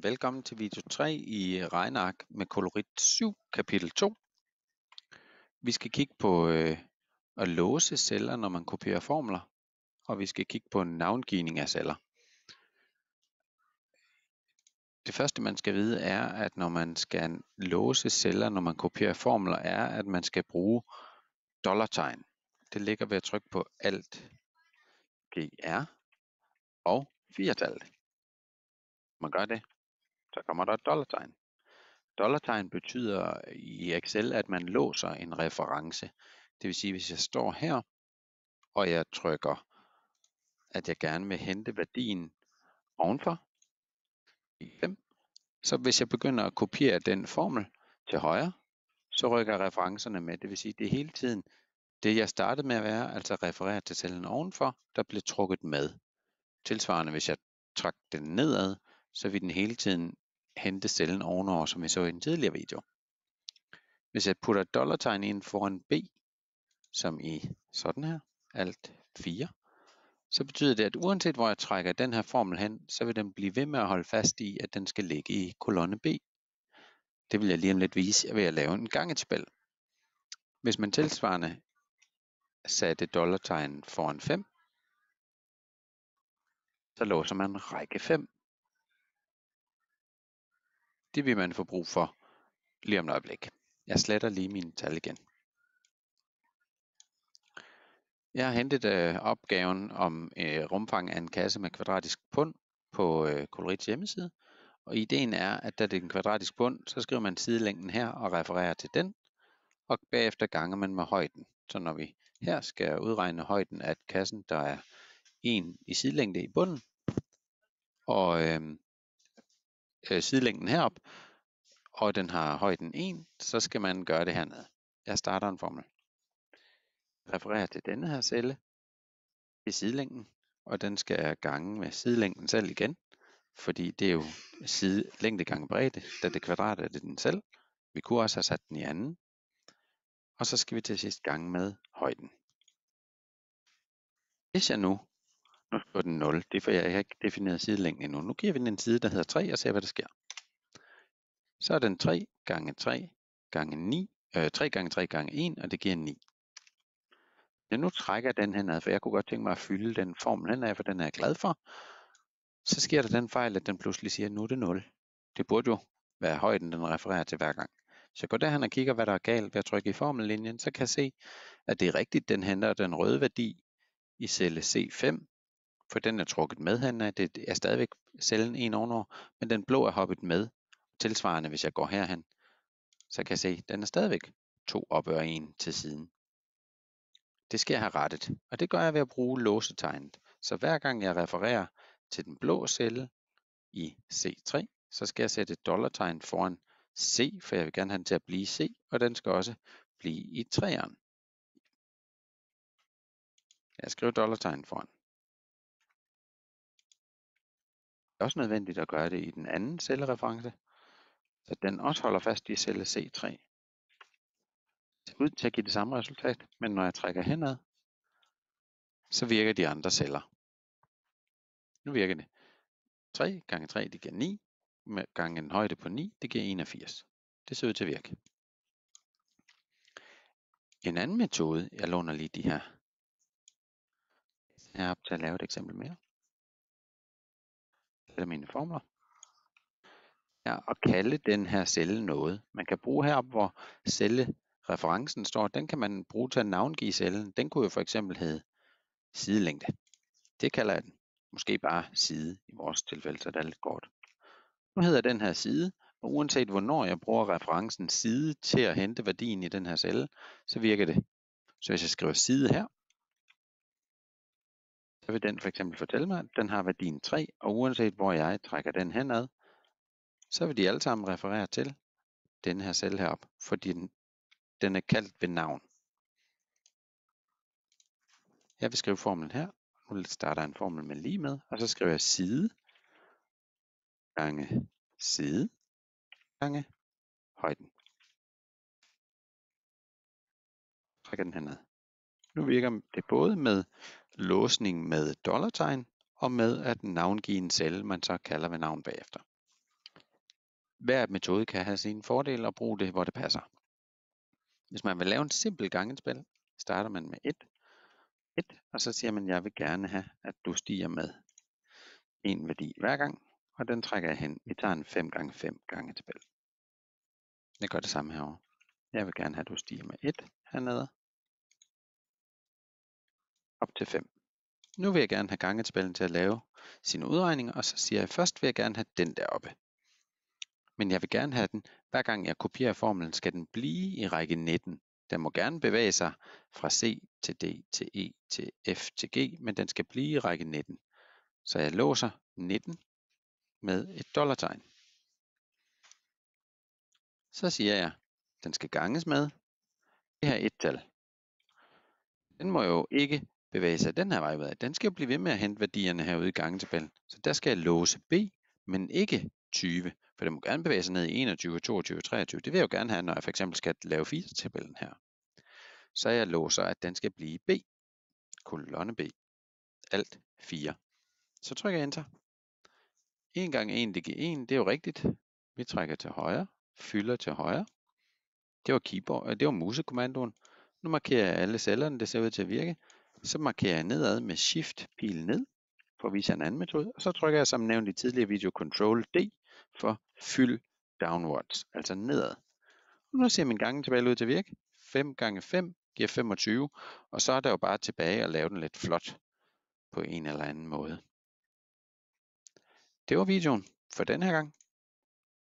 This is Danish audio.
Velkommen til video 3 i regneark med kolorit 7, kapitel 2. Vi skal kigge på at låse celler, når man kopierer formler, og vi skal kigge på navngivning af celler. Det første man skal vide er, at når man skal låse celler, når man kopierer formler, er, at man skal bruge dollartegn. Det ligger ved at trykke på Alt GR og 4-tallet. Når man gør det, så kommer der et dollartegn. Dollartegn betyder i Excel, at man låser en reference. Det vil sige, hvis jeg står her, og jeg trykker, at jeg gerne vil hente værdien ovenfor, 5, så hvis jeg begynder at kopiere den formel til højre, så rykker referencerne med. Det vil sige, det er hele tiden det, jeg startede med at være, altså referere til cellen ovenfor, der bliver trukket med. Tilsvarende, hvis jeg trak den nedad, så vil den hele tiden hente cellen ovenover, som vi så i den tidligere video. Hvis jeg putter et dollartegn ind foran B, som i sådan her, Alt 4, så betyder det, at uanset hvor jeg trækker den her formel hen, så vil den blive ved med at holde fast i, at den skal ligge i kolonne B. Det vil jeg lige om lidt vise ved at lave en gangetabel. Hvis man tilsvarende satte dollartegn foran 5, så låser man række 5. Det vil man få brug for lige om et øjeblik. Jeg sletter lige mine tal igen. Jeg har hentet opgaven om rumfang af en kasse med kvadratisk bund på kolorits hjemmeside. Og ideen er, at da det er en kvadratisk bund, så skriver man sidelængden her og refererer til den. Og bagefter ganger man med højden. Så når vi her skal udregne højden af kassen, der er 1 i sidelængde i bunden, og sidelængden herop, og den har højden 1, så skal man gøre det hernede. Jeg starter en formel. Refererer til denne her celle i sidelængden, og den skal gange med sidelængden selv igen, fordi det er jo længde gange bredde, da det kvadrat er det den selv. Vi kunne også have sat den i anden. Og så skal vi til sidst gange med højden. Hvis jeg nu skriver den 0, det er for jeg har ikke defineret sidelængden endnu. Nu giver vi den en side, der hedder 3, og ser hvad der sker. Så er den 3 gange 3 gange 9, 3 gange 3 gange 1, og det giver 9. Jeg nu trækker den henad, for jeg kunne godt tænke mig at fylde den formel henad, for den er jeg glad for. Så sker der den fejl, at den pludselig siger, at nu er det 0. Det burde jo være højden, den refererer til hver gang. Så jeg går derhen og kigger, hvad der er galt ved at trykke i formellinjen, så kan jeg se, at det er rigtigt, den henter den røde værdi i celle C5, for den er trukket med henad. Det er stadigvæk cellen 1 ovenover, men den blå er hoppet med. Tilsvarende, hvis jeg går herhen, så kan jeg se, at den er stadigvæk 2 op og 1 til siden. Det skal jeg have rettet, og det gør jeg ved at bruge låsetegnet. Så hver gang jeg refererer til den blå celle i C3, så skal jeg sætte et dollartegn foran C, for jeg vil gerne have den til at blive C, og den skal også blive i 3'eren. Jeg skriver dollartegn foran. Det er også nødvendigt at gøre det i den anden cellereference, så den også holder fast i celle C3. Det ser ud til at give det samme resultat, men når jeg trækker henad, så virker de andre celler. Nu virker det. 3 gange 3, det giver 9, med gange en højde på 9, det giver 81. Det ser ud til at virke. En anden metode, jeg låner lige de her op til at lave et eksempel mere. Det er mine formler. Er at kalde den her celle noget. Man kan bruge heroppe, hvor cellereferencen står, den kan man bruge til at navngive cellen. Den kunne jo for eksempel hedde sidelængde. Det kalder jeg den. Måske bare side i vores tilfælde, så det er lidt kort. Nu hedder den her side, og uanset hvornår jeg bruger referencen side til at hente værdien i den her celle, så virker det. Så hvis jeg skriver side her, så vil den for eksempel fortælle mig, at den har værdien 3, og uanset hvor jeg trækker den henad, så vil de alle sammen referere til den her celle heroppe, fordi den er kaldt ved navn. Jeg vil skrive formlen her. Nu starter jeg en formel med lige med, og så skriver jeg side gange side gange højden. Trækker den henad. Nu virker det både med låsning med dollartegn og med at navngive en celle, man så kalder ved navn bagefter. hver metode kan have sine fordele, og bruge det, hvor det passer. Hvis man vil lave en simpel gangetabel, starter man med 1, og så siger man, jeg vil gerne have, at du stiger med en værdi hver gang, og den trækker jeg hen. Vi tager en 5x5 gangetabel. Jeg gør det samme herovre. Jeg vil gerne have, at du stiger med 1 hernede, op til 5. Nu vil jeg gerne have gangetabellen til at lave sine udregninger, og så siger jeg, først vil jeg gerne have den deroppe. Men jeg vil gerne have den, hver gang jeg kopierer formlen, skal den blive i række 19. Den må gerne bevæge sig fra C til D til E til F til G, men den skal blive i række 19. Så jeg låser 19 med et dollartegn. Så siger jeg, den skal ganges med det her et-tal. Den må jo ikke bevæge sig den her vej ud af. Den skal jo blive ved med at hente værdierne herude i gangetabellen. Så der skal jeg låse B, men ikke 20. For det må gerne bevæge sig ned i 21, 22, 23. Det vil jeg jo gerne have, når jeg for eksempel skal lave 4-tabellen her. Så jeg låser, at den skal blive B. Kolonne B. Alt 4. Så trykker jeg Enter. 1 gange 1, det giver 1. Det er jo rigtigt. Vi trækker til højre. Fylder til højre. Det var musekommandoen. Nu markerer jeg alle cellerne, det ser ud til at virke. Så markerer jeg nedad med Shift pil ned, for at vise en anden metode. Og så trykker jeg som nævnt i tidligere video Ctrl D for fyld downwards, altså nedad. Og nu ser min gangetabel ud til at virke. 5 gange 5 giver 25, og så er der jo bare tilbage at lave den lidt flot på en eller anden måde. Det var videoen for den her gang.